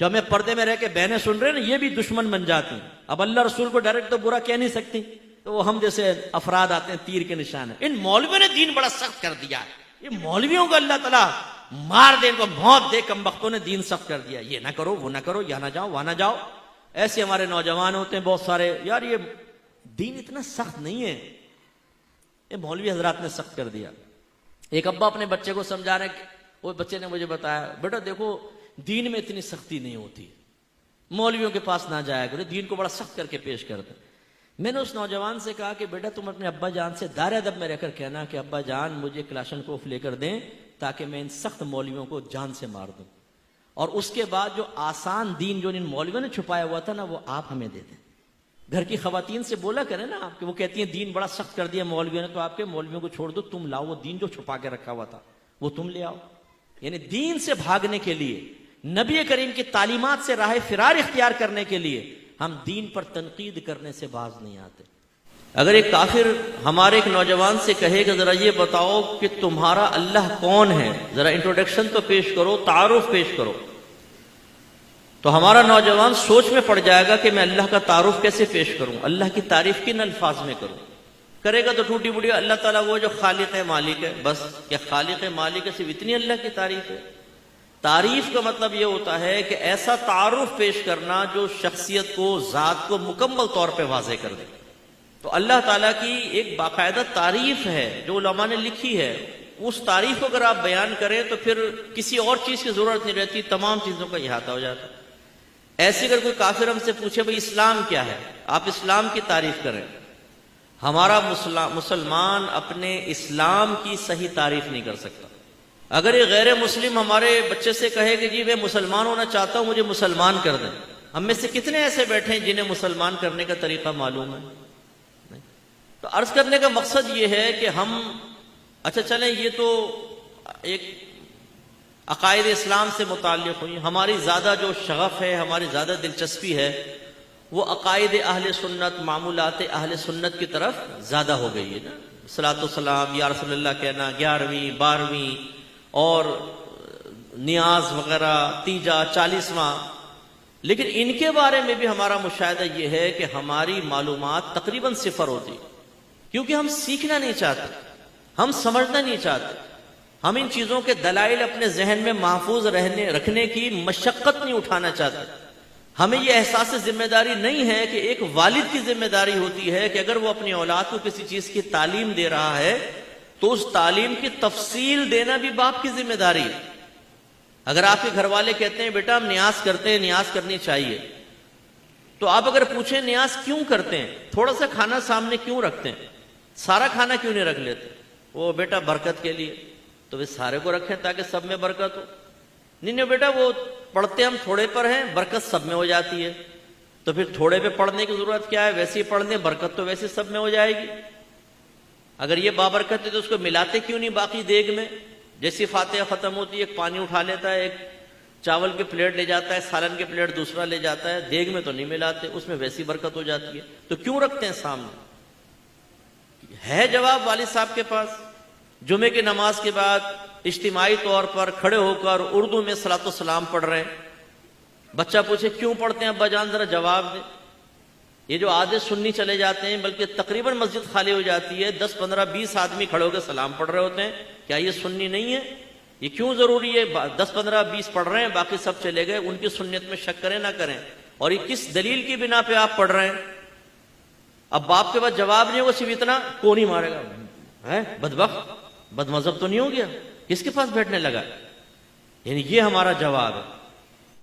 جو ہمیں پردے میں رہ کے بہنیں سن رہے ہیں نا، یہ بھی دشمن بن جاتی ہیں. اب اللہ رسول کو ڈائریکٹ تو برا کہہ نہیں سکتی، تو وہ ہم جیسے افراد آتے ہیں تیر کے نشان ہے. ان مولویوں نے دین بڑا سخت کر دیا ہے، یہ مولویوں کو اللہ تعالیٰ مار دے، ان کو موت دے، کم بختوں نے دین سخت کر دیا، یہ نہ کرو وہ نہ کرو، یہاں نہ جاؤ وہاں نہ جاؤ. ایسے ہمارے نوجوان ہوتے ہیں بہت سارے، یار یہ دین اتنا سخت نہیں ہے، یہ مولوی حضرات نے سخت کر دیا. ایک ابا اپنے بچے کو سمجھا رہے، وہ بچے نے مجھے بتایا، بیٹا دیکھو دین میں اتنی سختی نہیں ہوتی، مولویوں کے پاس نہ جایا کرو، دین کو بڑا سخت کر کے پیش کرتے. میں نے اس نوجوان سے کہا کہ بیٹا تم اپنے ابا جان سے دار ادب میں رہ کر کہنا کہ ابا جان مجھے کلاشن کوف لے کر دیں تاکہ میں ان سخت مولویوں کو جان سے مار دوں، اور اس کے بعد جو آسان دین جو ان مولویوں نے چھپایا ہوا تھا نا وہ آپ ہمیں دے دیں. گھر کی خواتین سے بولا کریں نا آپ کہ وہ کہتی ہیں دین بڑا سخت کر دیا مولویوں نے، تو آپ کے مولویوں کو چھوڑ دو، تم لاؤ وہ دین جو چھپا کے رکھا ہوا تھا وہ تم لے آؤ. یعنی دین سے بھاگنے کے لیے، نبی کریم کی تعلیمات سے راہ فرار اختیار کرنے کے لیے ہم دین پر تنقید کرنے سے باز نہیں آتے. اگر ایک کافر ہمارے ایک نوجوان سے کہے کہ ذرا یہ بتاؤ کہ تمہارا اللہ کون ہے، ذرا انٹروڈکشن تو پیش کرو، تعارف پیش کرو، تو ہمارا نوجوان سوچ میں پڑ جائے گا کہ میں اللہ کا تعارف کیسے پیش کروں، اللہ کی تعریف کن الفاظ میں کروں. کرے گا تو ٹوٹی بڑی اللہ تعالیٰ وہ جو خالق ہے مالک ہے، بس کیا خالق مالک ہے صرف اتنی اللہ کی تعریف ہے؟ تعریف کا مطلب یہ ہوتا ہے کہ ایسا تعارف پیش کرنا جو شخصیت کو، ذات کو مکمل طور پہ واضح کر دے. تو اللہ تعالیٰ کی ایک باقاعدہ تعریف ہے جو علماء نے لکھی ہے، اس تعریف کو اگر آپ بیان کریں تو پھر کسی اور چیز کی ضرورت نہیں رہتی، تمام چیزوں کا احاطہ ہو جاتا. ایسے اگر کوئی کافر ہم سے پوچھے بھئی اسلام کیا ہے، آپ اسلام کی تعریف کریں، ہمارا مسلمان اپنے اسلام کی صحیح تعریف نہیں کر سکتا. اگر یہ غیر مسلم ہمارے بچے سے کہے کہ جی میں مسلمان ہونا چاہتا ہوں مجھے مسلمان کر دیں، ہم میں سے کتنے ایسے بیٹھے ہیں جنہیں مسلمان کرنے کا طریقہ معلوم ہے؟ تو عرض کرنے کا مقصد یہ ہے کہ ہم اچھا چلیں یہ تو ایک عقائد اسلام سے متعلق ہوئی، ہماری زیادہ جو شغف ہے، ہماری زیادہ دلچسپی ہے وہ عقائد اہل سنت، معمولات اہل سنت کی طرف زیادہ ہو گئی ہے نا. صلاۃ والسلام یا رسول اللہ کہنا، 11ویں 12ویں اور نیاز وغیرہ، تیجا 40واں. لیکن ان کے بارے میں بھی ہمارا مشاہدہ یہ ہے کہ ہماری معلومات تقریباً صفر ہوتی، کیونکہ ہم سیکھنا نہیں چاہتے، ہم سمجھنا نہیں چاہتے، ہم ان چیزوں کے دلائل اپنے ذہن میں محفوظ رکھنے کی مشقت نہیں اٹھانا چاہتے. ہمیں یہ احساس ذمہ داری نہیں ہے کہ ایک والد کی ذمہ داری ہوتی ہے کہ اگر وہ اپنی اولاد کو کسی چیز کی تعلیم دے رہا ہے تو اس تعلیم کی تفصیل دینا بھی باپ کی ذمہ داری ہے. اگر آپ کے گھر والے کہتے ہیں بیٹا ہم نیاز کرتے ہیں، نیاز کرنی چاہیے، تو آپ اگر پوچھیں نیاز کیوں کرتے ہیں، تھوڑا سا کھانا سامنے کیوں رکھتے ہیں، سارا کھانا کیوں نہیں رکھ لیتے؟ وہ بیٹا برکت کے لیے. تو وہ سارے کو رکھیں تاکہ سب میں برکت ہو. نہیں بیٹا وہ پڑھتے ہم تھوڑے پر ہیں، برکت سب میں ہو جاتی ہے. تو پھر تھوڑے پہ پڑھنے کی ضرورت کیا ہے، ویسے ہی پڑھ لیں، برکت تو ویسے سب میں ہو جائے گی. اگر یہ بابرکت ہے تو اس کو ملاتے کیوں نہیں باقی دیگ میں؟ جیسی فاتحہ ختم ہوتی ہے ایک پانی اٹھا لیتا ہے، ایک چاول کی پلیٹ لے جاتا ہے، سالن کی پلیٹ دوسرا لے جاتا ہے، دیگ میں تو نہیں ملاتے، اس میں ویسی برکت ہو جاتی ہے. تو کیوں رکھتے ہیں سامنے؟ ہے جواب والد صاحب کے پاس. جمعے کی نماز کے بعد اجتماعی طور پر کھڑے ہو کر اردو میں صلاۃ والسلام پڑھ رہے ہیں. بچہ پوچھے کیوں پڑھتے ہیں ابا جان، ذرا جواب دیں. یہ جو آدھے سنی چلے جاتے ہیں، بلکہ تقریباً مسجد خالی ہو جاتی ہے، 10 15 20 آدمی کھڑے ہو کے سلام پڑھ رہے ہوتے ہیں. کیا یہ سنی نہیں ہے؟ یہ کیوں ضروری ہے؟ 10 15 20 پڑھ رہے ہیں، باقی سب چلے گئے، ان کی سنت میں شک کریں نہ کریں. اور یہ کس دلیل کی بنا پہ آپ پڑھ رہے ہیں؟ اب باپ کے پاس جواب نہیں ہوگا، صرف اتنا کون ہی مارے گا، ہے بدبخت، بد مذہب تو نہیں ہو گیا، کس کے پاس بیٹھنے لگا؟ یعنی یہ ہمارا جواب ہے.